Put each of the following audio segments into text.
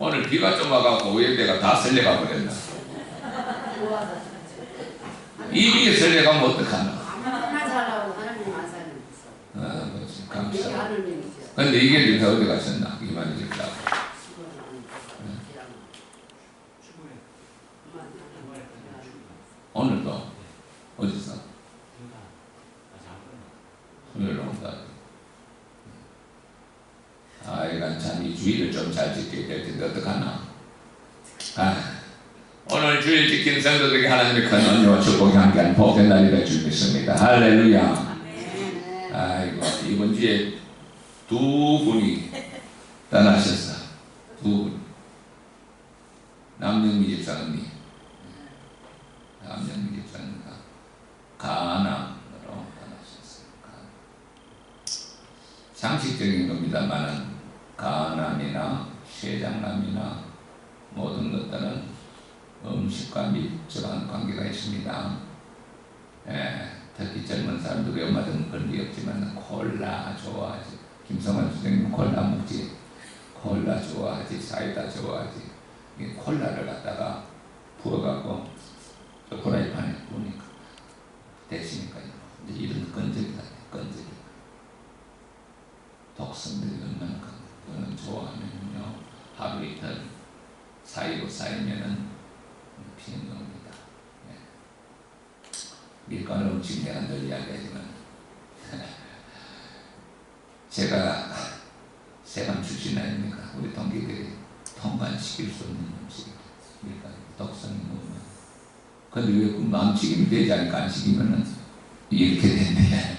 오늘 비가 좀 와갖고 오해대가 다 설레가 버렸나. 입이 설레가면 어떡하나. 하나 잘하고 하나님 안 사는 그렇지. 감사. 하는 얘기죠. 근데 이게 요새 어디 가셨나? 이 말이 진짜. 오늘도 어디서? 토요일 온다. 이건 참 이 주의를 좀 잘 지켜야 될 텐데 어떡하나. 오늘 주일 지킨 성도들에게 하나님의 큰 은혜와 축복이 함께하는 복된 날이 될 줄 믿습니다. 할렐루야. 아이고, 이번 주에 두 분이 떠나셨어. 두 분. 남영미 집사 언니. 남영미 집사님과 가남으로 떠나셨습니다. 상식적인 겁니다만은 가남이나 쇠장남이나 모든 것들은 음식과 밀접한 관계가 있습니다. 특히 젊은 사람들이 얼마든 그런 게 없지만 콜라 좋아하지. 김성환 선생님 콜라 먹지. 콜라 좋아하지. 사이다 좋아하지. 이 콜라를 갖다가 부어갖고 프라이팬에 보니까 대시니까요. 이런 끈적이다. 끈적이. 독성들이 얼마나 그거는 좋아하면요. 하루 이틀 사이로 쌓이면은 피는 겁니다. 밀가루 음식 내가 늘 이야기하지만 제가 세관 출신 아닙니까? 우리 동기들이 통관시킬 수 없는 음식 밀가루 독성이 너무 근데 왜 마음치김이 되지 않으니까 안 시키면은 이렇게 된대.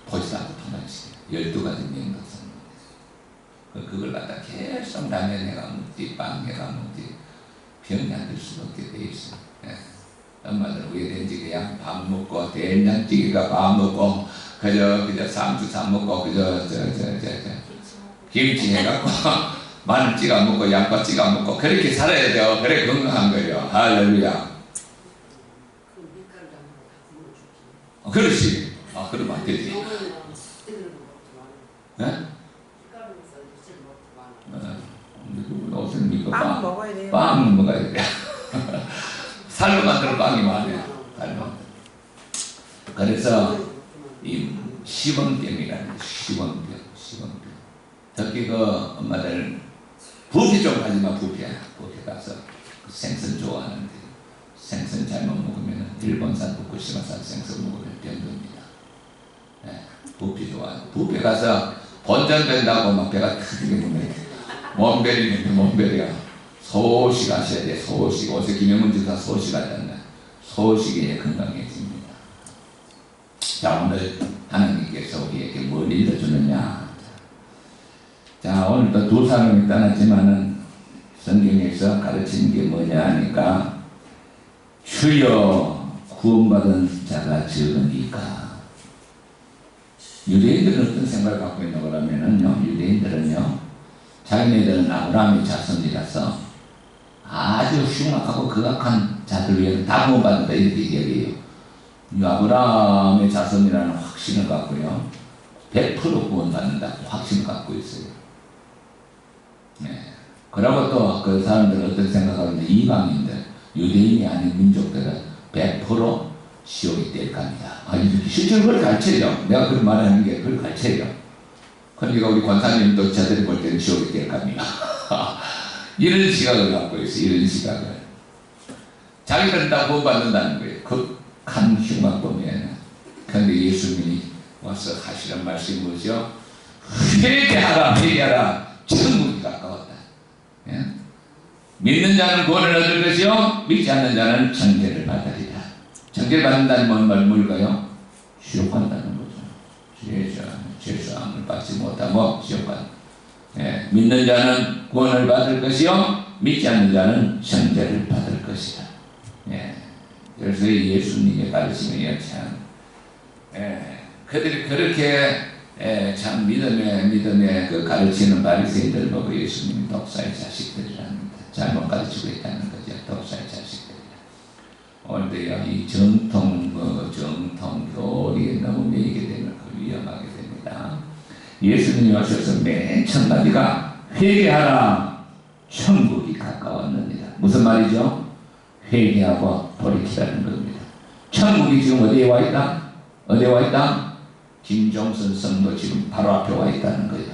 보지도 않고 통관시켜 12가지 명독성 그걸 갖다 계속 라면 해가 먹지 빵 해가 먹지 병이 안 들 수밖에 돼 있어. 엄마들 우리 된지 그냥 밥 먹고 된장찌개가 밥 먹고 그저 쌈주 사 먹고 그저 김치 해갖고 마늘 찍어 먹고 양파 찍어 먹고 그렇게 살아야 돼요. 그래 건강한 거예요. 할렐루야. 그렇지. 그러면 안 되지. 빵 먹어야 돼요. 빵 먹어야 돼. 살로 만든 빵이 많아요. 살로. 그래서 이 시범병이라는 시범병. 특히 그 엄마들 부피 좀 하지마. 부피 가서 그 생선 좋아하는데 생선 잘못 먹으면 일본산 후쿠시마산 생선 먹으면 병듭니다. 부피 좋아하는 부피 가서 본전된다고 막 배가 크게 먹는 몸베리인데 몸베리야. 소식 하셔야 돼. 소식. 어제 김영문 지사 소식 하잖아. 소식이 건강해집니다. 자, 오늘 하나님께서 우리에게 뭘 일러주느냐. 자, 오늘도 두 사람이 떠났지만은 성경에서 가르치는 게 뭐냐 하니까 주여 구원받은 자가 적으니까. 유대인들은 어떤 생각을 갖고 있는 거라면은요, 유대인들은요, 자기네들은 아브라함의 자손이라서 아주 흉악하고 극악한 자들 위해서 다 구원받는다 이렇게 얘기해요. 아브라함의 자손이라는 확신을 갖고요, 100% 구원받는다 확신을 갖고 있어요. 그리고 또 그 사람들은 어떤 생각을 하는데 이방인들, 유대인이 아닌 민족들은 100% 지옥이 될 겁니다. 실제로 그걸 가르쳐요. 내가 그걸 말하는 게 그걸 가르쳐요. 그러니까 우리 권사님도 저들이 볼 때는 지옥이 될 겁니다. 이런 시각을 갖고 있어요. 이런 시각을. 자기들은 다 구원받는다는 거예요. 극한 흉악범이에요. 그런데 예수님이 와서 하시는 말씀이 뭐죠? 회개하라, 회개하라. 천국이 가까웠다. 예? 믿는 자는 구원을 얻을 것이요 믿지 않는 자는 정죄를 받으리라. 정죄를 받는다는 건 뭘까요? 지옥 간다는 거죠. 죄사함을 받지 못하고 지옥 간다. 믿는 자는 구원을 받을 것이요 믿지 않는 자는 정죄를 받을 것이다. 그래서 예수님의 가르침이요 참 그들이 그렇게 참 믿음에 그 가르치는 바리새인들 보고 예수님이 독사의 자식들이랍니다. 잘못 가르치고 있다는 거죠. 독사의 자식들이라. 오늘도요 이 정통 교리에 너무 매이게 되면 위험하게 됩니다. 예수님이 오셔서 맨 첫 마디가 회개하라 무슨 말이죠? 회개하고 돌이키라는 겁니다. 천국이 지금 어디에 와 있다? 어디에 와 있다? 김종선 성도 지금 바로 앞에 와 있다는 거예요.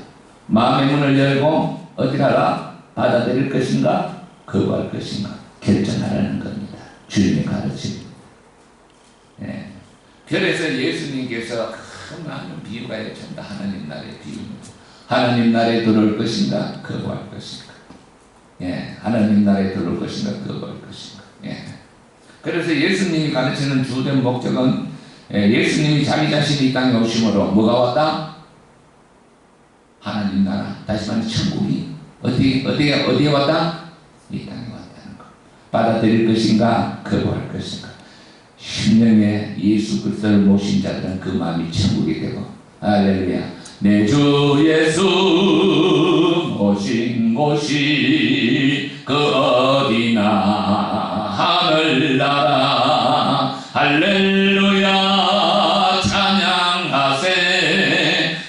마음의 문을 열고 어디 가라? 받아들일 것인가? 거부할 것인가? 결정하라는 겁니다. 주님의 가르침. 예. 그래서 예수님께서 그 많은 비유가 전다 하나님 나라의 비유입니다. 하나님 나라에 들어올 것인가? 거부할 것인가? 예. 하나님 나라에 들어올 것인가? 거부할 것인가? 예. 그래서 예수님이 가르치는 주된 목적은 예수님이 자기 자신이 이 땅에 오심으로 뭐가 왔다? 하나님 나라, 다시 말해 천국이 어디에 왔다? 이 땅에 왔다는 것. 받아들일 것인가? 거부할 것인가? 심령에 예수 그리스도를 모신 자들은 그 마음이 천국이 되고, 할렐루야. 내 주 예수 모신 곳이 그 어디나 하늘나라. 할렐루야 찬양하세.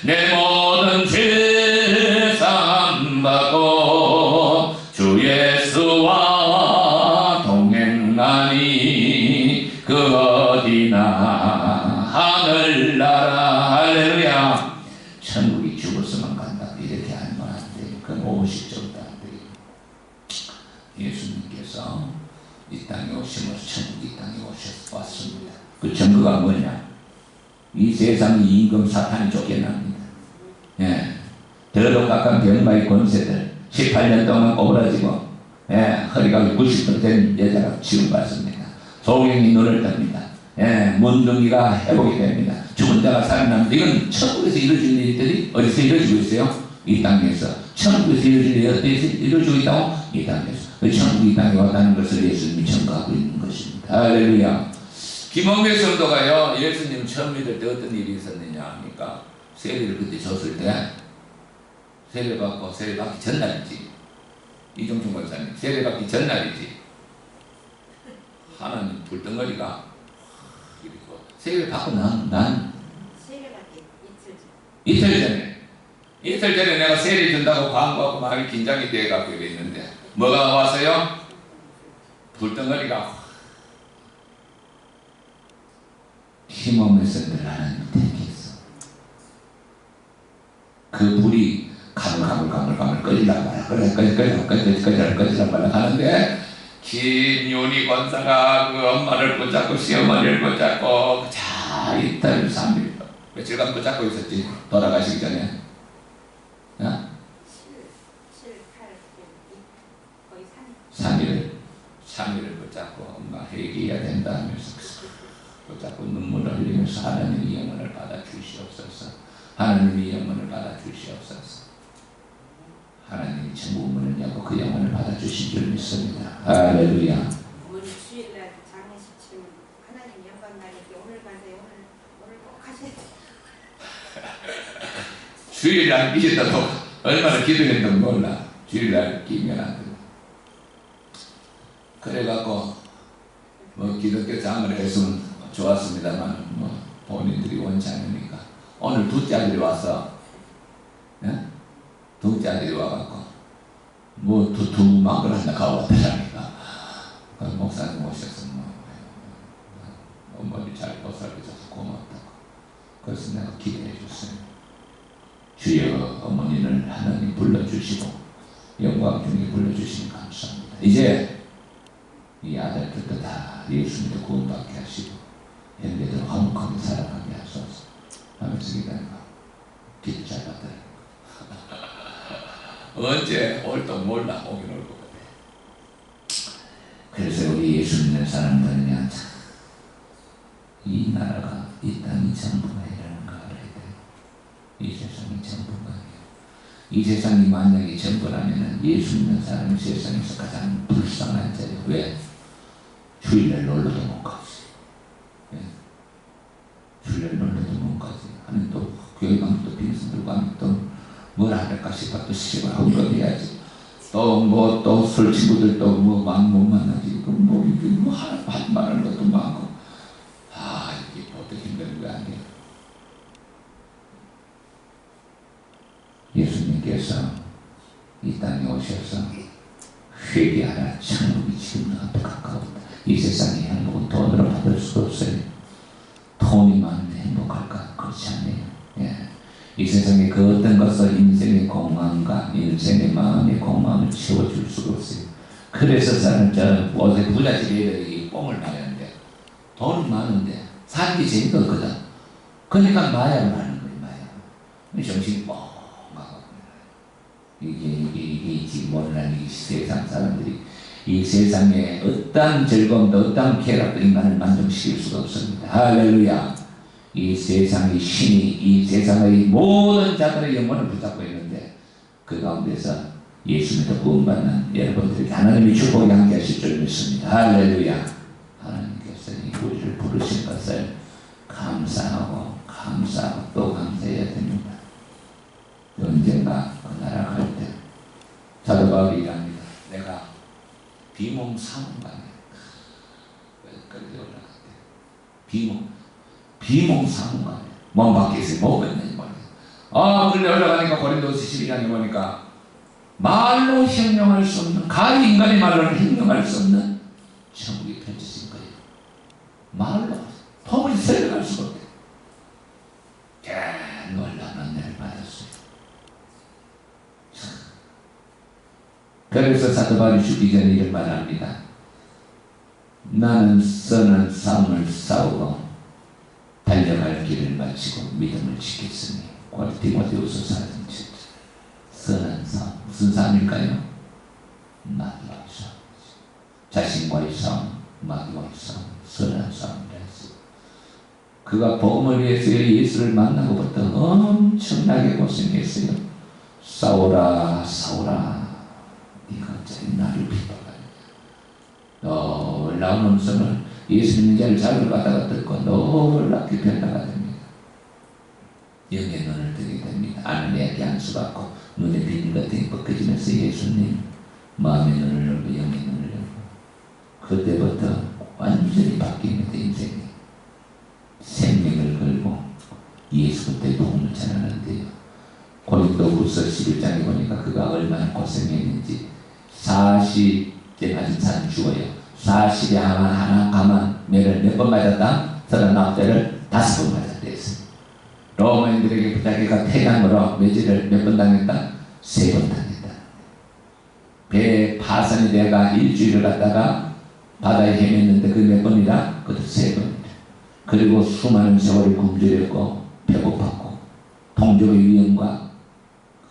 내 모든 죄 사함받고 주 예수와 동행하니 그 어디나 하늘나라. 할렐루야. 천국이 죽었으면 간다 이렇게 하면 안 돼요. 그건 오식적도 안 돼요. 예수님께서 이 땅에 오심으로 천국이 이 땅에 왔습니다. 그 증거가 뭐냐? 이 세상이 임금 사탄이 쫓겨납니다. 예. 더러운 병마의 권세들 18년 동안 오그라지고, 예. 허리가 90도 된 여자가 치유받습니다. 소경이 눈을 뜹니다. 예. 문둥이가 회복이 됩니다. 죽은 자가 살아납니다. 이건 천국에서 이루어질 일들이 어디서 이루어지고 있어요? 이 땅에서. 천국에서 이루어질 일이 어디서 이루어지고 있다고? 이 땅에서. 그 천국이 이 땅에 왔다는 것을 예수님이 증거하고 있는 것입니다. 할렐루야. 김홍배 성도가요, 예수님 처음 믿을 때 어떤 일이 있었느냐 합니까? 세례를 그때 줬을 때, 세례 받기 전날이지. 이종충 목사님, 세례 받기 전날이지. 하나님 불덩어리가, 그리고 세례 받고 난 세례 받기 이틀 전. 이틀 전에 내가 세례 준다고 광고하고 막 긴장이 돼갖고 이랬는데, 뭐가 왔어요? 불덩어리가 힘없는 늘 하나님 택했어. 그 불이 가물가물 꺼지려고 말이야. 꺼지려고 말이야 하는데, 김윤희 권사가 그 엄마를 붙잡고 시어머니를 붙잡고 자 이틀 3일 며칠간 붙잡고 있었지. 돌아가시기 전에. 야? 7, 8, 9, 거의 3일을 붙잡고 엄마 회개해야 된다 하면서 붙잡고 눈물을 흘리면서 하나님의 영혼을 받아 주시옵소서. 하나님의 영혼을 받아 주시옵소서. 하나님이 천국 문을 열고 그 영혼을 받아 주신 줄 믿습니다. 할렐루야. 오늘 주일날 장례식 치르면 하나님 영광 나니까 오늘 가세요. 오늘 꼭 하셔야 돼요. 주일날 미쳤다고 얼마나 기도했는지 몰라. 주일날 끼면 안 돼. 그래갖고 뭐 기독교 장을 했으면 좋았습니다만 뭐 본인들이 원치 않으니까 오늘 둘째 아들이 왔어. 예? 둘째 아들이 와갖고 뭐 두툼한 걸 하나 가져왔다니까. 목사님 오셔서 뭐 어머니 잘 보살펴줘서 고맙다고. 그래서 내가 기도해 줬어요. 주여 어머니를 하나님 불러주시고 영광 중에 불러주시니 감사합니다. 이제 이 아들들도 다 예수님도 구원받게 하시고 형제들 화목하게 살아가게 하소서 하면서 기다리고 기도 잘 받더라고요. 언제 올도 몰라. 오긴 올 것 같아. 그래서 우리 예수 믿는 사람들은 이 나라가 이 땅이 전부가 이라는 거 알아야 돼. 이 세상이 전부가 아니야. 이 세상이 만약에 전부라면 예수 믿는 사람이 세상에서 가장 불쌍한 자리야. 왜? 주일날 놀러도 못 가지. 예? 주일날 놀러도 못 가지. 아니 또 교회 가면 또 빈손 들고 가면 또 뭘 할까 싶어 또 시집을 하고 그래야지. 또 뭐 또 술 친구들 또 뭐 막 못 만나지. 뭐 이게 뭐 할 말하는 것도 많고. 아 이게 어떻게 힘든 거 아니에요. 예수님께서 이 땅에 오셔서 회개하라 천국이 주님 앞에 가까웠다. 이 세상의 행복은 돈으로 받을 수가 없어요. 돈이 많은데 행복할까? 그렇지 않아요. 예. 이 세상에 그 어떤 것을 인생의 공허함과 인생의 마음의 공허함을 채워줄 수가 없어요. 그래서 저는 어제 부잣집에 뽕을 마는데 돈 많은데 살기 재미가 없거든. 그러니까 마약을 하는 거예요. 마약. 정신이 뻥하고 이게 지금 오늘날 이 세상 사람들이 이 세상에 어떤 즐거움도 어떤 쾌락도 인간을 만족시킬 수가 없습니다. 할렐루야. 이 세상의 신이 이 세상의 모든 자들의 영혼을 붙잡고 있는데 그 가운데서 예수 믿어 구원받는 여러분들에게 하나님의 축복이 함께하실 줄 믿습니다. 할렐루야. 하나님께서 우리를 부르신 것을 감사하고 또 감사해야 됩니다. 언젠가 그 나라 갈 때 사도 바울이 일합니다. 내가 비몽사몽간에 그렇게 올라갔대. 비몽사몽간에 몸 밖에서 뭐가 있는지 모르겠어. 그런데 올라가니까 고린도서 12장에 보니까 말로 형용할 수 없는, 가히 인간의 말로는 형용할 수 없는 천국이 펼쳐진 거예요. 말로 도무지 설명할 수가 없대. 놀라운 은혜를 받았어요. 그래서 사도 바울이 죽기 전에 이런 말을 합니다. 나는 선한 싸움을 싸우고 달려갈 길을 마치고 믿음을 지켰으니 디모데후서 4장 7절. 선한 싸움. 무슨 싸움일까요? 마귀와의 싸움. 자신과의 싸움, 마귀와의 싸움, 선한 싸움이라 했어요. 그가 복음을 위해서 예수를 만나고부터 엄청나게 고생했어요. 싸우라 네가 어차피 나를 비방하냐. 놀라운 음성을 예수 믿는 자를 자를 갖다가 듣고 놀랍게 변화가 됩니다. 영의 눈을 뜨게 됩니다. 아내에게 안수받고 눈에 비늘 같은 게 벗겨지면서 예수님 마음의 눈을 열고 영의 눈을 열고 그때부터 완전히 바뀝니다. 인생이 생명을 걸고 예수부터의 복음을 전하는데요. 고린도후서 11장에 보니까 그가 얼마나 고생했는지 40대 맞은 사람 죽어요. 40에 하나 가만 매를 몇 번 맞았다? 39대를 5번 맞았대. 로마인들에게 부자기가 폐강으로 매질을 몇 번 당했다? 3번 당했다. 배 파산이 돼가 일주일을 갔다가 바다에 헤맸는데 그 몇 번이라? 그것도 3번이다. 그리고 수많은 세월을 굶주렸고 배고팠고 동족의 위험과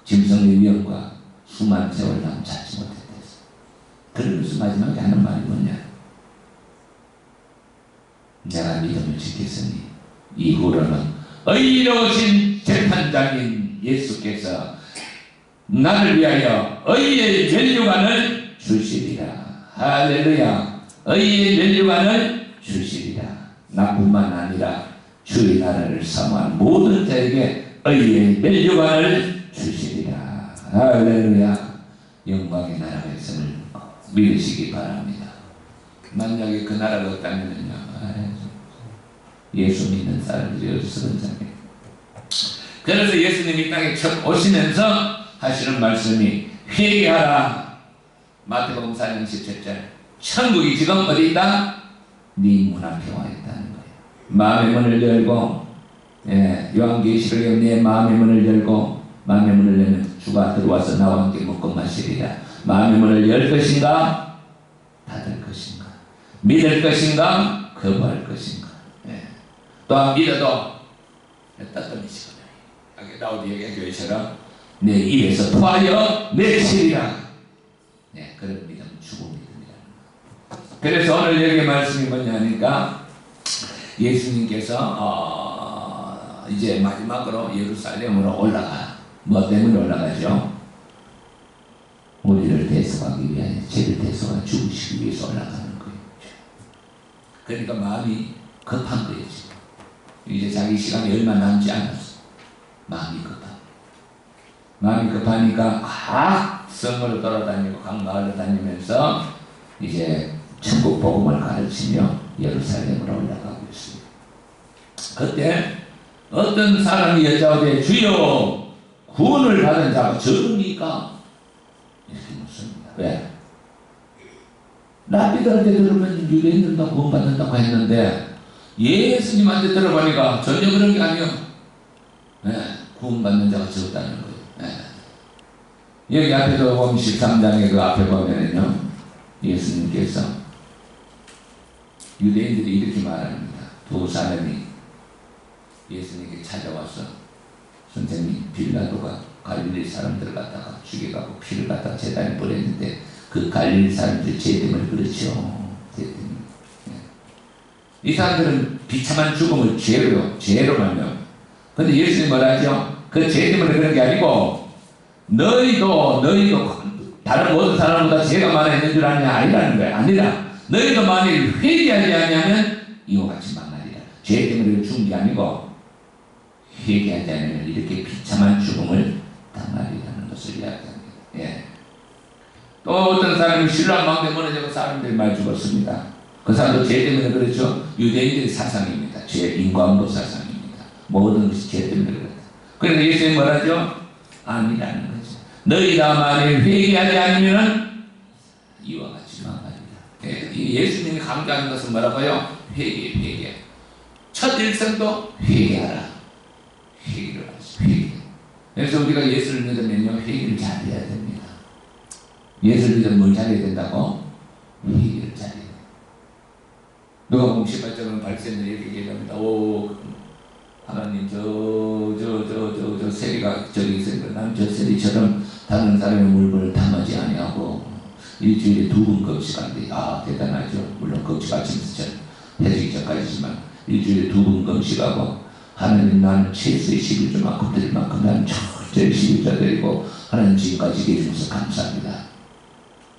짐승의 위험과 수많은 세월을 찾지 못했다. 그러면서 마지막에 하는 말이 뭐냐? 내가 믿음을 지켰으니 이후로는 의로우신 재판장인 예수께서 나를 위하여 의의 면류관을 주시리라. 할렐루야. 의의 면류관을 주시리라. 나뿐만 아니라 주의 나라를 사모한 모든 자에게 의의 면류관을 주시리라. 할렐루야. 영광의 나라가 있음을 믿으시기 바랍니다. 만약에 그 나라가 없다면요, 예수 믿는 사람들이 어디서 그런지. 그래서 예수님이 땅에 처음 오시면서 하시는 말씀이 회개하라. 마태복음 4장 17절. 천국이 지금 어디 있다? 네 문 앞에 와 있다는 거예요. 마음의 문을 열고, 요한계시록에 내 마음의 문을 열고, 마음의 문을 열면 주가 들어와서 나와 함께 먹고 마시리라. 마음의 문을 열 것인가? 닫을 것인가? 믿을 것인가? 거부할 것인가? 또한 믿어도 따뜻해지거든. 라우디게아 교회처럼 내 입에서 토하여 내치리라. 그런 믿음은 죽은 믿음이라는 거. 그래서 오늘 여기 말씀이 뭐냐니까 예수님께서 이제 마지막으로 예루살렘으로 올라가. 뭐 때문에 올라가죠? 우리를 대속하기 위하여 죄를 대속하 죽으시기 위해서 올라가는 거예요. 그러니까 마음이 급한 거예요. 지금. 이제 자기 시간이 얼마 남지 않았어. 마음이 급하니까 각 성으로 돌아다니고 각 마을로 다니면서 이제 천국 복음을 가르치며 예루살렘으로 올라가고 있습니다. 그때 어떤 사람이 여자에게 주여 구원을 받은 자가 적으니까 이렇게 묻습니다. 왜? 랍비들한테 들으면 유대인들도 구원받는다고 했는데 예수님한테 들어보니까 전혀 그런 게 아니에요. 구원받는 자가 적다는 거예요. 여기 앞에도 보면 13장에 그 앞에 보면은요, 예수님께서 유대인들이 이렇게 말합니다. 두 사람이 예수님께 찾아와서 선생님, 빌라도가 갈릴리 사람들을 갖다가 죽여가고 피를 갖다가 제단에 버렸는데 그 갈릴리 사람들이 죄 때문에 그렇죠. 죄 때문에. 이 사람들은 비참한 죽음을 죄로 말며. 근데 예수님이 뭐라 하죠? 그 죄 때문에 그런 게 아니고 너희도 다른 모든 사람보다 죄가 많아 있는 줄 아냐? 아니라는 거야. 아니라 너희도 만일 회개하지 않으면 이와 같이 망하리라. 죄 때문에 죽은 게 아니고 회개하지 않으면 이렇게 비참한 죽음을 당하리라는 것을 이야기합니다. 예. 또 어떤 사람이 신랑망대 무너져서 사람들이 많이 죽었습니다. 그 사람도 죄 때문에 그렇죠. 유대인들의 사상입니다. 죄, 인과응보 사상입니다. 모든 것이 죄 때문에 그렇다. 그래서 예수님이 뭐라죠? 아니라는 거죠. 너희가 만일 회개하지 않으면 이와 같이 망하리라. 예수님이 강조하는 것은 뭐라고요? 회개. 첫 일성도 회개하라. 회개를 하시오. 회개. 그래서 우리가 예수를 믿으면요, 회개를 잘해야 됩니다. 예수를 믿으면 뭘 잘해야 된다고? 회개를 잘해야 돼요. 누가 보면 18장은 발생을 이렇게 얘기합니다. 오, 하나님, 저 세리가 저기 있으니까 난 저 세리처럼 다른 사람의 물건을 탐하지 아니하고 일주일에 2번 금식한대. 아, 대단하죠. 물론 금식 아침부터 해주기 전까지지만 일주일에 2번 금식하고 하나님, 나는 최소의 11조만큼 드릴 만큼 나는 철저히 11조 드리고 하나님 지금까지 해주셔서 감사합니다.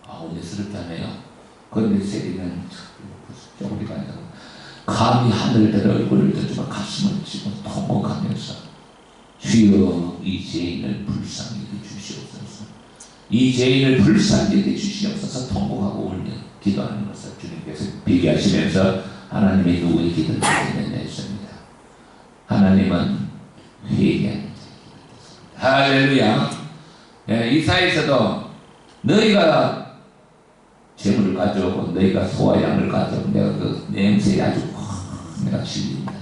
아, 은혜스럽다네요. 그런데 세리는 쪼그리가 아니라 감히 하늘을 들어 얼굴을 들지만 가슴을 치고 통곡하면서 주여 이 죄인을 불쌍히 여겨주시옵소서. 이 죄인을 불쌍히 여겨주시옵소서. 통곡하고 울며 기도하는 것을 주님께서 비교하시면서 하나님의 누구의 기도를 내내셨습니다. 하나님은 회개하는 자의 할렐루야. 예, 이사에서도 너희가 재물을 가져오고 너희가 소와 양을 가져오고 내가 그 냄새에 아주 내가 질립니다.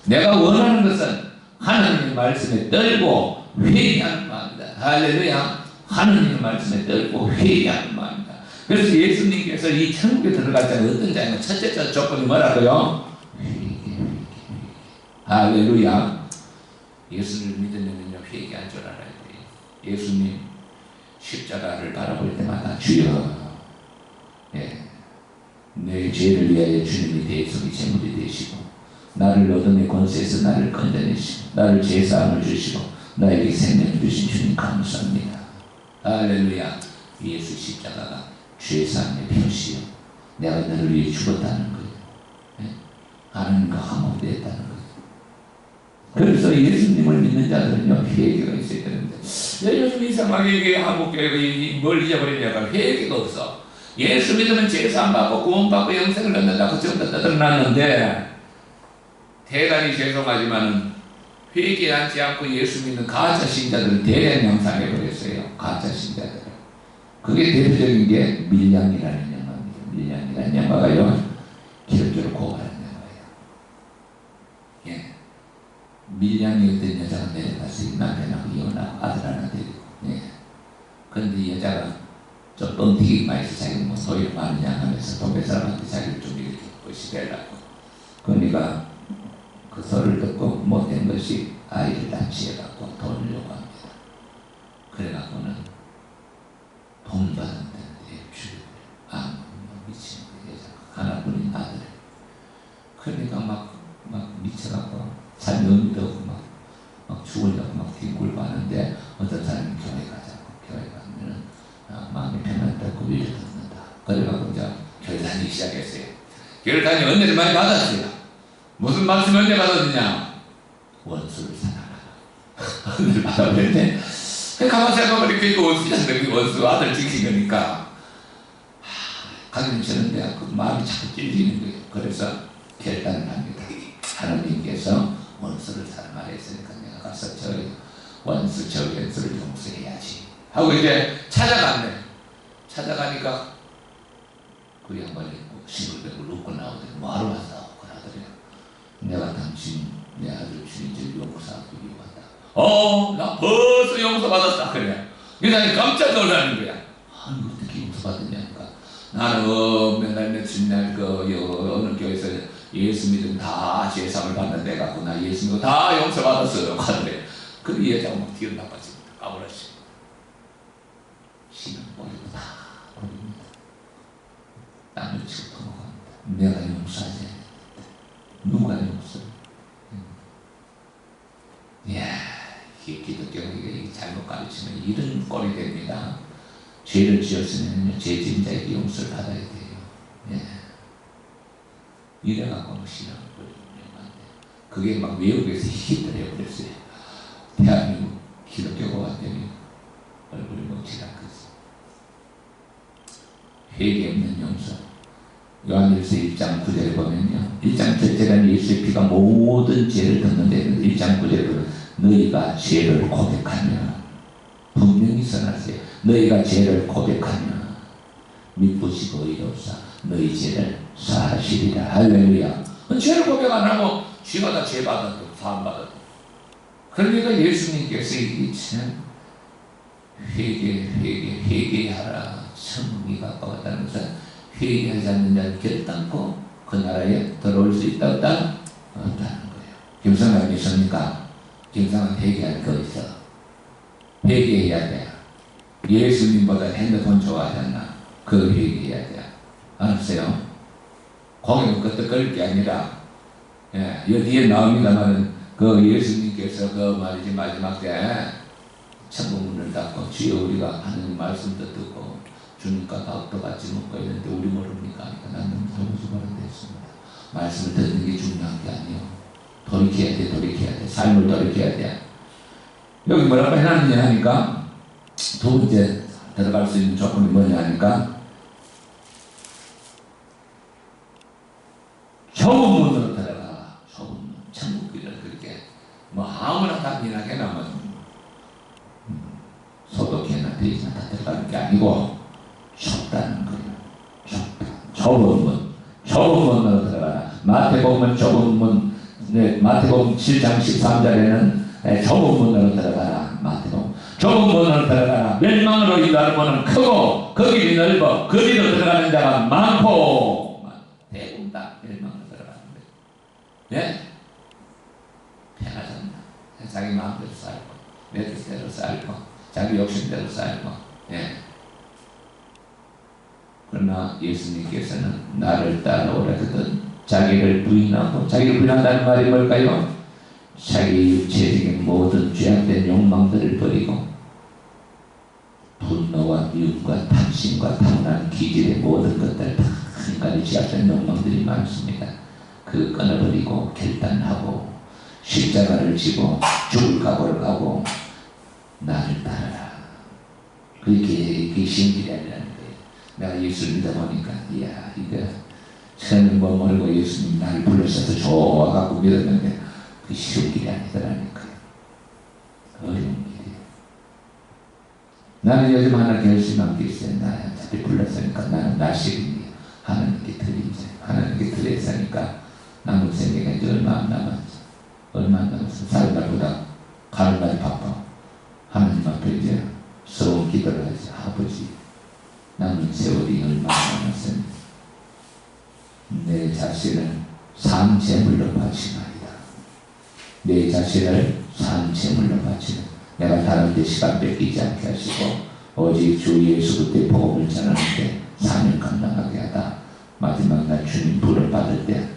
내가 원하는 것은 하나님의 말씀에 떨고 회개하는 마음이다. 할렐루야. 하나님의 말씀에 떨고 회개하는 마음이다. 그래서 예수님께서 이 천국에 들어갈 때는 어떤 자냐면 첫째 조건이 뭐라고요? 회개. 할렐루야. 예수를 믿으면요, 회개할 줄 알아야 돼요. 예수님 십자가를 바라볼 때마다 주여, 내 죄를 위하여 주님이 대속의 제물이 되시고 나를 어둠의 권세에서 나를 건져내시고 나를 죄사함을 주시고 나에게 생명을 주신 주님 감사합니다. 할렐루야. 예수 십자가가 죄사함의 표시요, 내가 너를 위해 죽었다는 거예요. 하나님과 화목되었다는 거예요. 그래서 예수님을 믿는 자들은요, 회개가 있어야 되는데 요즘 이상하게 이게 한국교회가 뭘 잊어버리냐면 회개가 없어. 예수 믿으면 죄사함 받고 구원받고 영생을 얻는다고 전부 다 떠들어놨는데 대단히 죄송하지만 회개하지 않고 예수 믿는 가짜 신자들을 대량 양산해버렸어요. 가짜 신자들을. 그게 대표적인 게 밀양이라는 영화입니다. 밀양이라는 영화가요, 기독교를 고발하는 영화예요. 예. 밀양이 어떤 여자가 내려가서 남편하고 이혼하고 아들 하나 데리고. 예. 그런데 이 여자가 좀 뻥튀기 많이 해서 자기가 뭐 소유를 많으냐 하면서 동네 사람한테 자기를 좀 이렇게 거시되려고. 그러니까 그 소리를 듣고 못된 것이 아이를 납치해갖고 돈을 요구합니다. 그래갖고는 돈 받는다는데 죽여버려. 아, 미친 그 여자가 하나뿐인 아들. 그러니까 막 미쳐갖고 삶이 의미도 없고 막 죽으려고 막 뒹굴고 하는데 어떤 사람이 교회 가자고. 교회 가면은 마음이 편안하고 위로를 얻는다. 그래가지고 이제 교회 다니기 시작했어요. 교회 다니면 은혜를 많이 받았어요. 무슨 말씀 언제 받았느냐? 원수를 사랑하라. 은혜를 받았는데 가만 생각해보니까 이거 원수잖아요. 원수 아들 지킨 거니까. 가슴이 저는데 그 마음이 자꾸 찔리는 거예요. 그래서 결단을 합니다. 하나님께서 원수를 사랑하라 했으니까 내가 가서 저 원수를 용서해야지 하고 이제 찾아갔네. 찾아가니까 그 양반이 싱글뱅글 웃고 나오더니 뭐하러 왔어? 그러더래요. 내가 당신 내 아들 주인질 용서하기 위해 왔다. 나 벌써 용서받았다. 그래. 이 사람이 깜짝 놀라는 거야. 아니 어떻게 용서받았냐니까. 나는 맨날 며칠날 어느 교회에서 예수 믿으면 다 죄상을 받는데 갖고 나 예수 믿고 다 용서받았어요. 하는데 그 여자가 막 뒤로 나빠집니다. 까불었어요. 신은 버리고 다 버립니다. 땅을 치고 도망갑니다. 내가 용서하지 않는다. 누가 용서해? 이야, 이게 기독교가 잘못 가르치면 이런 꼴이 됩니다. 죄를 지었으면 죄진자에게 용서를 받아야 돼요. 예. 이래갖고 막 신앙을 버리면 안 돼. 그게 막 외국에서 히트를 해버렸어요. 대한민국 기독교가 완전히 얼굴이 먹지를 않겠어. 회개 없는 용서. 요한일서 1장 9절에 보면요. 1장 첫째는 예수의 피가 모든 죄를 덮는데 1장 9절에 보면 너희가 죄를 고백하며 분명히 선하세요. 너희가 죄를 고백하며 미쁘시고 의로우사 너희 죄를 사하시리라. 할렐루야. 죄를 고백 안 하고 쥐가 다 죄 받아도 사함 받아도. 그러니까 예수님께서 이 참 회개하라. 천국이 가까웠다는 것은 회개하지 않는 자는 결단코 그 나라에 들어올 수 있다 없다는 거예요. 김성환 믿습니까? 김성환 회개할 거 있어. 회개해야 돼. 예수님보다 핸드폰 좋아하지 않나? 그 회개해야 돼. 알았어요? 공연 그때 끌 게 아니라 여기에 나옵니다만은 그 예수님께서 그 말이지 마지막 때 천국 문을 닫고 주여 우리가 하는 말씀도 듣고 주님과 밥도 같이 먹고 있는데 우리 모릅니까? 그러니까 나는 잘못이 발언됐습니다. 말씀을 듣는 게 중요한 게 아니에요. 돌이켜야 돼. 삶을 돌이켜야 돼. 여기 뭐라고 해놨느냐 하니까 두 번째 들어갈 수 있는 조건이 뭐냐 하니까 좁은 문으로 들어가. 좁은 문. 천국길을 그렇게 뭐 아무나 다 미나게 나면 소독해나 돼있나 다 들어가는 게 아니고 좁다는 거예요. 좁은 문. 좁은 문으로 들어가라. 마태복음은 좁은 문. 마태복음 7장 13절에는 좁은 문으로 들어가라. 마태복음. 좁은 문으로 들어가라. 멸망으로 인도하는 문은 크고 그 길이 넓어 거기로 들어가는 자가 많고 대부분 다 멸망으로 들어가는 거예요. 예? 편하잖아. 자기 마음대로 살고 내 뜻대로 살고 자기 욕심대로 살고. 예. 그러나 예수님께서는 나를 따라오라거든 자기를 부인하고, 자기를 부인한다는 말이 뭘까요? 자기 육체적인 모든 죄악된 욕망들을 버리고 분노와 미움과 탐심과 타고난 기질의 모든 것들 다 인간의 죄악된 욕망들이 많습니다. 그 끊어버리고 결단하고 십자가를 지고 죽을 각오를 하고 나를 따르라. 그게 쉬운 길이 아니라는 거예요. 내가 예수를 믿어보니까 이야 이거 처음에 뭐 모르고 예수님 나를 불러셔서 좋아갖고 믿었는데 그 쉬운 길이 아니더라니까요. 어려운 길이에요. 나는 요즘 하나 결심한 게 있어요. 나한테 불렀으니까 나는 나식입니다. 하나님께 드리자. 하나님께 드렸으니까 남은 생애가 이제 얼마 안 남았어. 사람들보다 가는 날이 바빠. 하나님 앞에 이제 서운 기도를 하지. 아버지 남은 세월이 얼마 안 남았습니다. 내 자신을 산재물로 바치나이다. 내 자신을 산재물로 바치는 내가 다른 데 시간 뺏기지 않게 하시고 오직 주 예수 그때 복음을 전하는데 사명 감당하게 하다 마지막 날 주님 부를 받을 때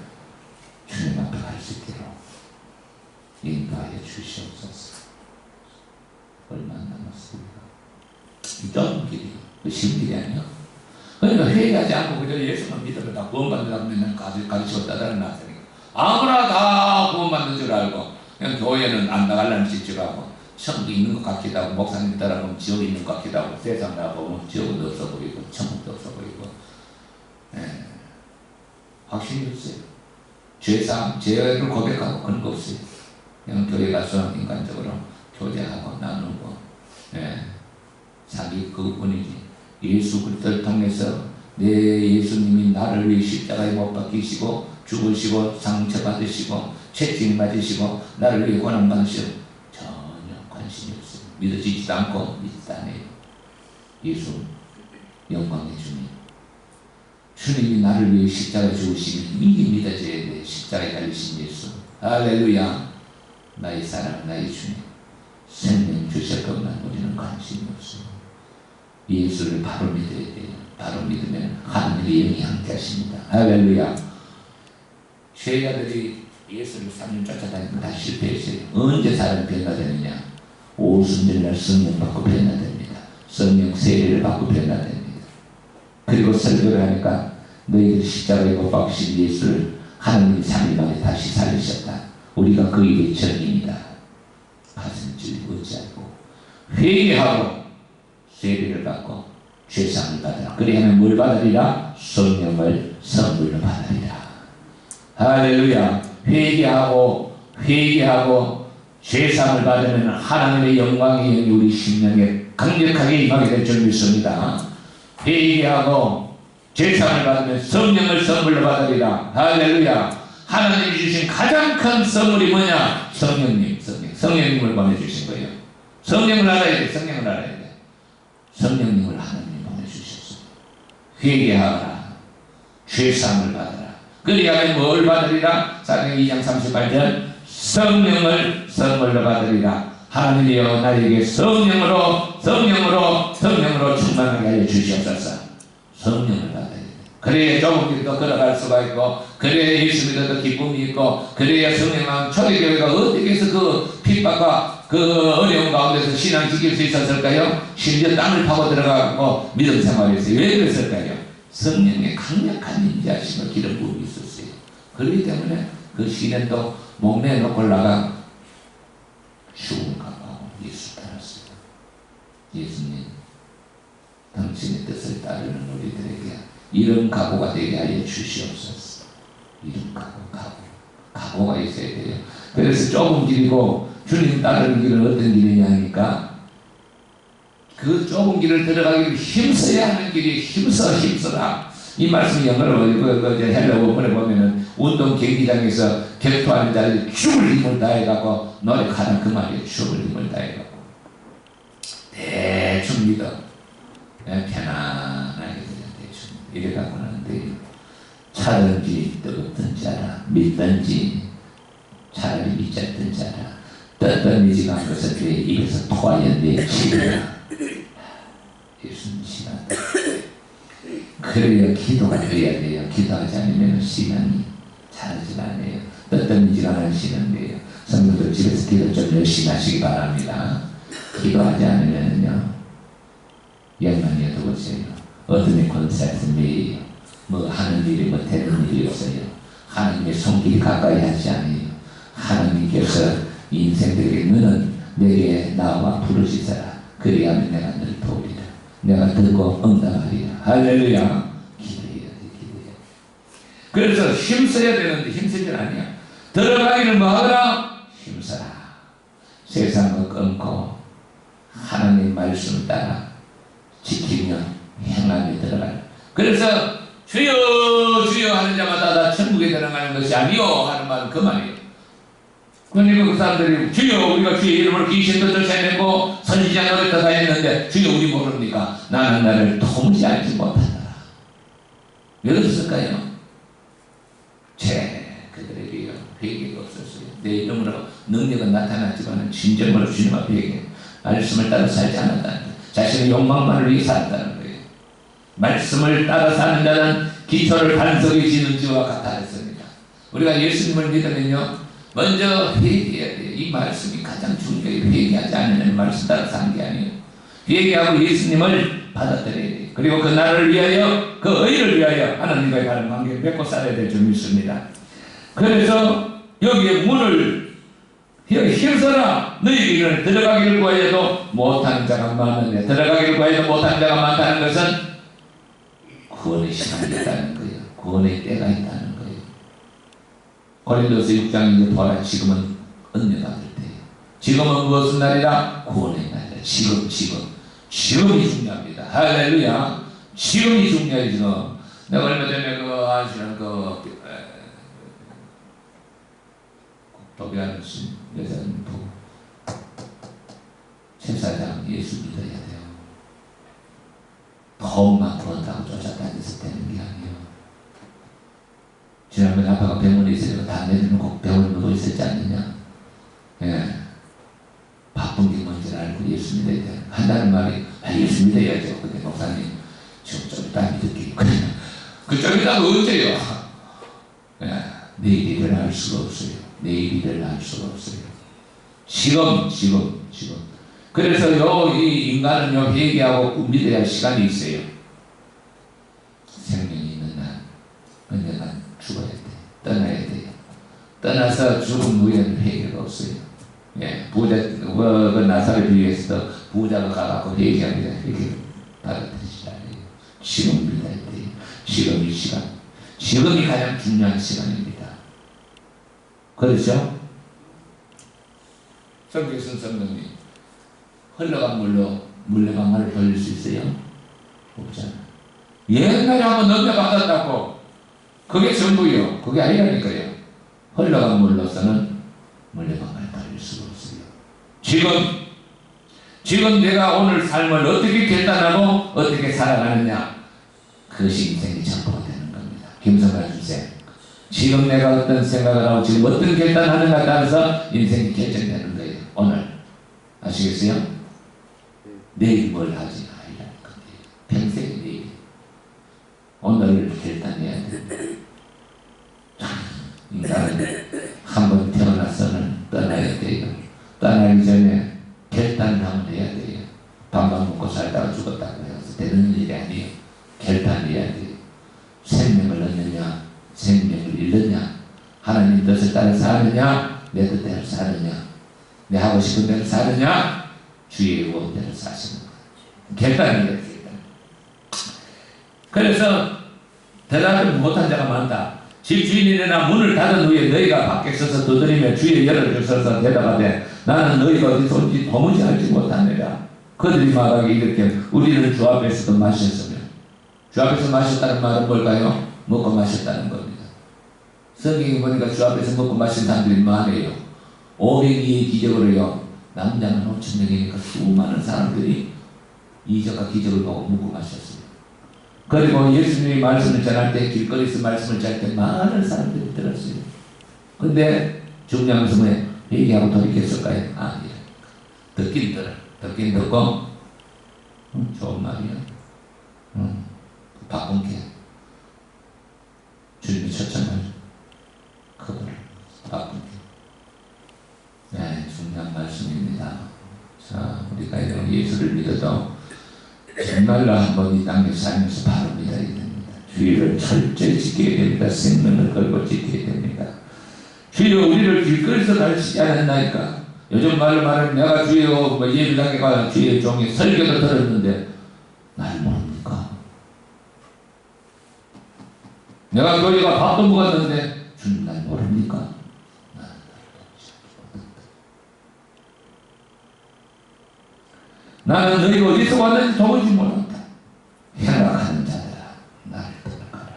주님 앞에 갈 수 있도록 인도하여 주시옵소서. 얼마 안 남았습니다. 이 좁은 길이요. 쉬운 길이 아니요. 그러니까 회개하지 않고 그저 예수만 믿으면 다 구원받는다고 맨날 가르쳤다는 나서니까 아무나 다 구원받는 줄 알고 그냥 교회는 안 나가려는 짓줄 알고 천국이 있는 것 같기도 하고 목사님 따라보면 지옥이 있는 것 같기도 하고 세상 나가보면 지옥도 없어 보이고 천국도 없어 보이고 확신이 없어요. 죄를 고백하고 그런 거 없어요. 그냥 교회 가서 인간적으로 교제하고 나누고 자기 그뿐이지. 예수 그리스도를 통해서 내 예수님이 나를 위해 십자가에 못 박히시고 죽으시고 상처받으시고 채찍 맞으시고 나를 위해 고난받으시고 전혀 관심이 없어요. 믿어지지도 않고 믿지도 않아요. 예수 영광의 주님, 주님이 나를 위해 십자가에 죽으시니 이게 믿어져야 돼. 십자가에 달리신 예수, 할렐루야. 나의 사랑, 나의 주님, 생명 주실 것만 우리는 관심이 없어요. 예수를 바로 믿어야 돼요. 바로 믿으면 하나님의 영이 함께 하십니다. 할렐루야. 죄자들이 예수를 3년 쫓아다니면 다 실패했어요. 언제 사람이 변화되느냐? 오순절날 성령 받고 변화됩니다. 성령 세례를 받고 변화됩니다. 그리고 설교를 하니까 너희들 십자가에 못 박히신 예수를 하나님이 3일 만에 다시 살리셨다. 우리가 그 일의 증인이다. 가슴 찔리고 어찌하고 회개하고 세례를 받고 죄상을 받으라. 그리하면 뭘 받으리라? 성령을 선물로 받으리라. 할렐루야. 회개하고 죄상을 받으면 하나님의 영광의 영이 우리 심령에 강력하게 임하게 될 줄 믿습니다. 회개하고 죄상을 받으면 성령을 선물로 받으리라. 할렐루야. 하나님이 주신 가장 큰 선물이 뭐냐? 성령님을 보내주신 거예요. 성령을 알아야 돼. 성령을 알아야 돼. 성령님을 하나님이 보내주셨어요. 회개하라. 죄상을 받아라. 그리하면 뭘 받으리라? 사도행 2장 38절 성령을 선물로 받으리라. 하나님이여 나에게 성령으로 충만하게 하여 주시옵소서. 성령을 받아야 돼. 그래야 조금 길도 걸어갈 수가 있고, 그래야 예수 믿어도 기쁨이 있고, 그래야 성령한 초대교회가 어떻게 해서 그 핍박과 그 어려운 가운데서 신앙 지킬 수 있었을까요? 심지어 땅을 파고 들어가고 믿음 생활했어요. 왜 그랬을까요? 성령의 강력한 임재하심을 기름 부음이 있었어요. 그렇기 때문에 그 시련도 목매에 놓고 올라가 죽음 각오하고 예수 따랐어요. 예수님, 당신의 뜻을 따르는 우리들에게 이런 각오가 되게 하여 주시옵소서. 이런 각오가 있어야 돼요. 그래서 좁은 길이고 주님 따르는 길은 어떤 길이냐 하니까 그 좁은 길을 들어가기를 힘써야 하는 길이 힘써라. 이 말씀이 영어로 헬러 원문에 보면은 운동 경기장에서 격투하는 자들이 죽을 힘을 다해갖고 노력하는 그 말이에요. 죽을 힘을 다해갖고 대충 믿어. 편안하게 대충 이래갖고는 안 돼요. 차든지 뜨겁든지 알아. 믿든지 차라리 믿지 않든지 알아. 떠떠미지가 한 것을 내 입에서 토하여 내치리라. 예수님 신한다. 그래야 기도가 되어야 돼요. 기도하지 않으면 신앙이 잘하지 않아요. 떠떠미지가 않은 신앙이에요. 성도들 집에서 기도 좀 열심히 하시기 바랍니다. 기도하지 않으면요 영광에 두고세요. 어둠의 권세에서 매일 뭐 하는 일이 뭐 되는 일이 없어요. 하나님의 손길이 가까이 하지 않아요. 하나님께서 인생들에게 너는 내게 나와 부르시더라. 그리하면 내가 너를 도우리라. 내가 듣고 응답하리라. 할렐루야. 기도해야 돼. 기도해야 돼. 그래서 힘써야 되는데 힘쓰질 아니야. 들어가기를 뭐하더라? 힘써라. 세상을 끊고 하나님 말씀을 따라 지키며 행함에 들어가라. 그래서 주여 주여 하는 자마다 다 천국에 들어가는 것이 아니요 하는 말은 그 말이에요. 그러니까 그 사람들이 주여 우리가 주의 이름으로 귀신도 쫓아내고 선지자 노릇도 다 했는데 주여 우리 모릅니까? 나는 나를 도무지 알지 못한다. 왜 그랬을까요? 그들에게요 회개가 없었어요. 내 이름으로 능력은 나타났지만 진정으로 주님 앞에 회개 말씀을 따라 살지 않았다는 거예요. 자신의 욕망만을 위해 살았다는 거예요. 말씀을 따라 사는 자는 기초를 반석에 지는 지와 같아 했습니다. 우리가 예수님을 믿으면요 먼저 회개해야 돼요. 이 말씀이 가장 중요해요. 회개하지 않으면 말씀 따라 사는 게 아니에요. 회개하고 예수님을 받아들여야 돼요. 그리고 그 나라를 위하여 그 의를 위하여 하나님과의 바른 관계를 맺고 살아야 될 줄 믿습니다. 그래서 여기에 문을 힘써라. 너희 길을 들어가기를 구하여도 못하는 자가 많은데 들어가기를 구하여도 못하는 자가 많다는 것은 구원의 시간이 있다는 거예요. 구원의 때가 있다는 거예요. 고린도서 6장 이제 보라. 지금은 은혜가 될 때예요. 지금은 무엇의 날이라? 구원의 날이다. 지금이 중요합니다. 할렐루야. 지금이 중요해. 지금 내가 얼마 전에 그 아시는 독일하는 여자분 보고 최 사장 예수 믿어야 돼요. 돈만 번다고 쫓아다녀서 되는 게 아니에요. 지난번에 아빠가 병원에 있으니까 다 내리는 꼭 병원에 누워 있었지 않느냐. 예. 바쁜 게 뭔지 알고 예수 믿어야 돼. 한다는 말이 예수 믿어야죠. 근데 목사님 지금 좀 이따 믿을게요. 그 좀 이따가 언제요? 예. 내일을 알 수가 없어요. 내일을 알 수가 없어요. 지금. 그래서 이 인간은 회개하고 믿어야 할 시간이 있어요. 생명이 있는 날 언젠가 죽어야 돼. 떠나야 돼요. 떠나서 죽은 후에는 회개가 없어요. 예, 부자, 그 나사를 비유해서 부자가 가갖고 회개합니다. 회개 받아들이지 않아요. 지금 믿어야 돼요. 지금이 시간. 지금이 가장 중요한 시간입니다. 그렇죠? 성경선 성령님 흘러간 물로 물레방아를 돌릴 수 있어요? 없잖아. 옛날에 한번 넘겨받았다고 그게 전부요. 그게 아니라니까요. 흘러간 물로서는 물레방아를 돌릴 수가 없어요. 지금 내가 오늘 삶을 어떻게 결단하고 어떻게 살아가느냐, 그것이 인생이 전부가 되는 겁니다. 김성관 선생, 지금 내가 어떤 생각을 하고 지금 어떤 결단하는가에 따라서 인생이 결정되는 거예요. 오늘 아시겠어요? 내일 뭘 하지 아니라는 건데 평생이 내일. 오늘 결단해야 돼. 인간은 한번 태어나서는 떠나야 돼요. 떠나기 전에 결단을 한번 해야 돼요. 밥만 먹고 살다가 죽었다고 해서 되는 일이 아니에요. 결단해야 돼요. 생명을 얻느냐 생명을 잃느냐, 하나님 뜻을 따라 사느냐 내 뜻대로 사느냐, 내 하고 싶은 대로 사느냐 주의 의원대로 사시는 거예요. 결단이에요. 그래서 대답을 못한 자가 많다. 집 주인이 일어나 문을 닫은 후에 너희가 밖에 서서 두드리며 주의 열어주셔서 대답하되 나는 너희가 어디서 온지 도무지 알지 못하느라. 그들이 말하기 이렇게 우리는 주 앞에서도 마셨으며. 주 앞에서 마셨다는 말은 뭘까요? 먹고 마셨다는 겁니다. 성경에 보니까 주 앞에서 먹고 마신 사람들이 많아요. 500이 기적으로요. 남자는 5,000명이니까 수많은 사람들이 이적과 기적을 보고 먹고 마셨어요. 그리고 예수님이 말씀을 전할 때 길거리에서 말씀을 전할 때 많은 사람들이 들었어요. 근데 중요한 것은 뭐예요? 얘기하고 돌이켰을까요? 아니에요. 듣긴 들어. 듣긴 듣고 좋은 말이야. 바꾼 게 주님이 초청을 그거를 바꾼 게 중요한 말씀입니다. 자, 우리가 이런 예수를 믿어도 정말로 한번 이 땅에 살면서 바로 믿어야 됩니다. 주의를 철저히 지켜야 됩니다. 생명을 걸고 지켜야 됩니다. 주여 우리를 길거리에서 가르치지 않았나이까. 요즘 말로 말하면 내가 주여 예배당에 가서 주의 종이 설교도 들었는데 날 모릅니까? 내가 교회가 밥도 먹었는데 주님 날 모릅니까? 나는 너희가 어디서 왔는지 도무지 몰랐다. 행악하는 자들아 나를 떠나가라.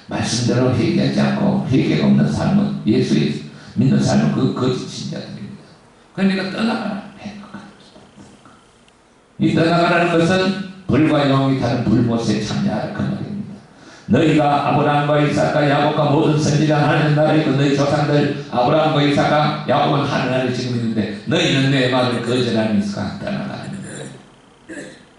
말씀대로 회개하지 않고 회개가 없는 삶은 예수의 믿는 삶은 그 거짓 신자들입니다. 그러니까 떠나가라. 이 떠나가라는 것은 불과 영이 타는 불못에 참여하라 그 말입니다. 너희가 아브라함과 이삭과 야곱과 모든 선지자 하는 나라에 있고 너희 조상들 아브라함과 이삭과 야곱은 하늘나라에 지금 있는데 너희는 내 말을 거절하니까 떠나가라.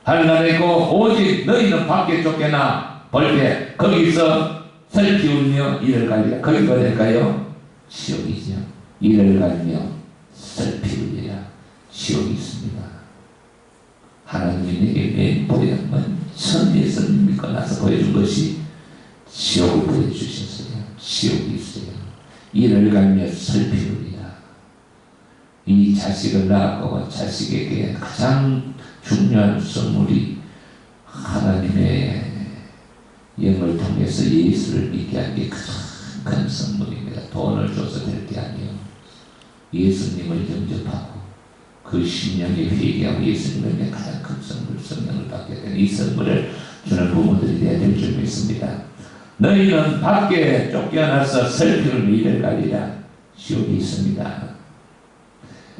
하늘나라에 있고 오직 너희는 밖에 쫓겨나 벌게 거기서 설피우며 이를 갈리라. 거기가 될까요? 지옥이죠. 이를 갈며 설피우리라. 지옥이 있습니다. 하나님이 내게 보여만 천지에서 믿고 나서 보여준 것이 지옥을 보여주셨어요. 지옥이 있어요. 이를 갈며 설피우리라. 이 자식을 낳았고 자식에게 가장 중요한 선물이 하나님의 영을 통해서 예수를 믿게 한 게 가장 큰 선물입니다. 돈을 줘서 될 게 아니에요. 예수님을 영접하고 그 심령에 회개하고 예수님에게 가장 큰 선물, 성령을 받게 되는 이 선물을 주는 부모들이 되어야 될 줄 믿습니다. 너희는 밖에 쫓겨나서 슬픔을 이를 가리라. 시옥이 있습니다.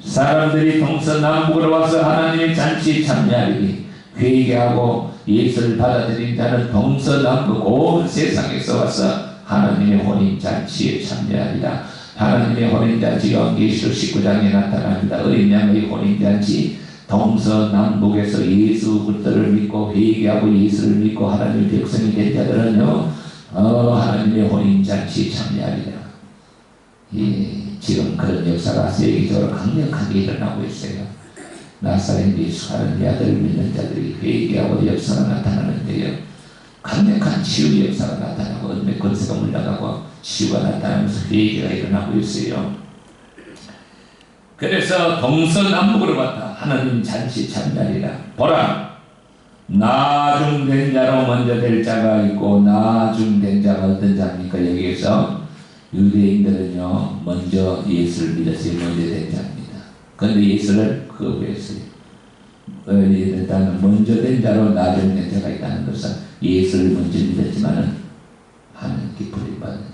사람들이 동서남북으로 와서 하나님의 잔치에 참여하리니 회개하고 예수를 받아들인 자는 동서남북 온 세상에서 와서 하나님의 혼인잔치에 참여하리라. 하나님의 혼인잔치가 요한계시록 19장에 나타납니다. 어린 양의 혼인잔치, 동서남북에서 예수 그리스도를 믿고 회개하고 예수를 믿고 하나님의 백성이 된 자들은요 하나님의 혼인잔치에 참여하리라. 지금 그런 역사가 세계적으로 강력하게 일어나고 있어요. 나사렛 예수 하나님의 아들을 믿는 자들이 회개하고 역사가 나타나는데요, 강력한 치유 역사가 나타나고 은혜 권세가 물러가고 치유가 나타나면서 회개가 일어나고 있어요. 그래서 동서남북으로 갔다 하나님 잔치 참여하리라. 보라, 나중된 자로 먼저 될 자가 있고, 나중된 자가 어떤 자입니까? 여기에서 유대인들은요 먼저 예수를 믿었어요. 먼저 된 자입니다. 그런데 예수를 거부했어요. 일단은 먼저 된 자로 나중된 자가 있다는 것은 예수를 먼저 믿었지만은 하나님 기쁘게 받는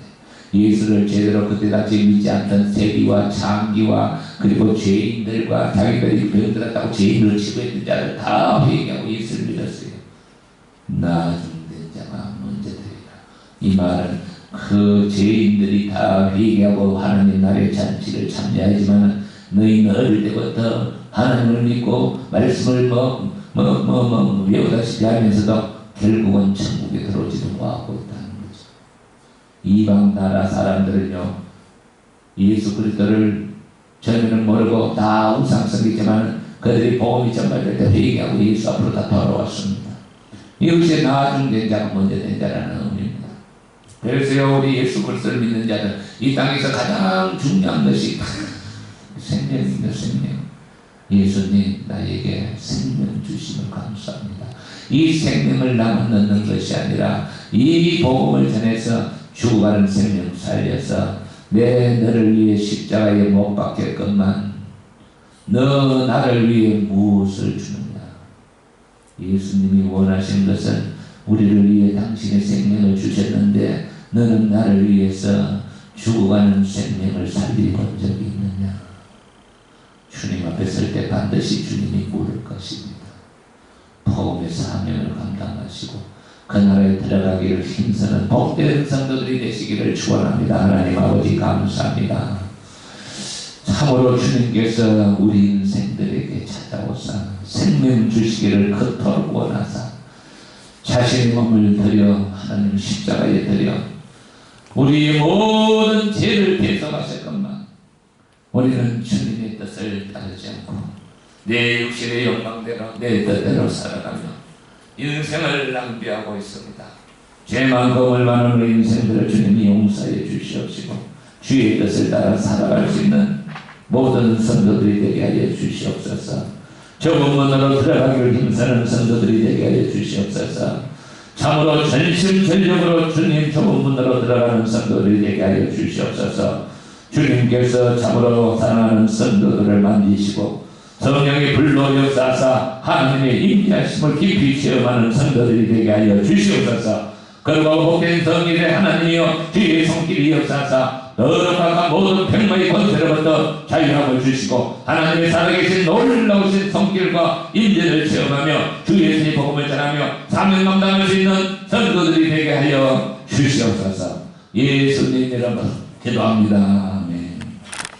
예수를 제대로 그때같이 믿지 않던 세리와 창기와 그리고 죄인들과 자기들이 병들었다고 죄인을 치부했던 자를 다 회개하고 예수를 믿었어요. 나중된 자가 먼저 되리라. 이 말은 그 죄인들이 다 회개하고 하나님 나라의 잔치를 참여하지만 너희는 어릴 때부터 하나님을 믿고 말씀을 외우다시피 하면서도 결국은 천국에 들어오지도 못하고 있다는 거죠. 이방 나라 사람들은요 예수 그리스도를 처음에는 모르고 다 우상성이지만 그들이 복음이 전달될 때 회개하고 예수 앞으로 다 돌아왔습니다. 이것이 나중된 자가 먼저 된 자라는 의미입니다. 그래서요 우리 예수 그리스도를 믿는 자들 이 땅에서 가장 중요한 것이 생명입니다. 생명. 예수님 나에게 생명 주심을 감사합니다. 이 생명을 나만 넣는 것이 아니라 이 복음을 전해서 죽어가는 생명 살려서 너를 위해 십자가에 못 박혔건만 너 나를 위해 무엇을 주느냐. 예수님이 원하신 것은 우리를 위해 당신의 생명을 주셨는데 너는 나를 위해서 죽어가는 생명을 살려본 적이 있느냐. 주님 앞에 설 때 반드시 주님이 물을 것입니다. 복음의 사명을 감당하시고 그 나라에 들어가기를 힘쓰는 복된 성도들이 되시기를 축원합니다. 하나님 아버지 감사합니다. 참으로 주님께서 우리 인생들에게 찾아오사 생명 주시기를 그토록 원하사 자신의 몸을 들여 하나님 십자가에 들여 우리의 모든 죄를 대속하셨건만 우리는 주님의 뜻을 따르지 않고 내 육신의 욕망대로 내 뜻대로 살아가며 인생을 낭비하고 있습니다. 죄만큼을 많은 우리 인생들을 주님이 용서해 주시옵시고 주의 뜻을 따라 살아갈 수 있는 모든 성도들이 되게 하여 주시옵소서. 좁은 문으로 들어가기를 힘쓰는 성도들이 되게 하여 주시옵소서. 참으로 전심전력으로 주님 좁은 문으로 들어가는 성도들이 되게 하여 주시옵소서. 주님께서 참으로 사랑하는 성도들을 만지시고 성령의 불로 역사하사 하나님의 임재하심을 깊이 체험하는 성도들이 되게 하여 주시옵소서. 그리고 복된 성일의 하나님이여 주의 손길이 역사하사 너럭한 모든 병마의 권세로부터 자유함을 주시고 하나님의 살아계신 놀라우신 손길과 임재를 체험하며 주 예수의 복음을 전하며 사명 감당할 수 있는 성도들이 되게 하여 주시옵소서. 예수님 이름으로 기도합니다.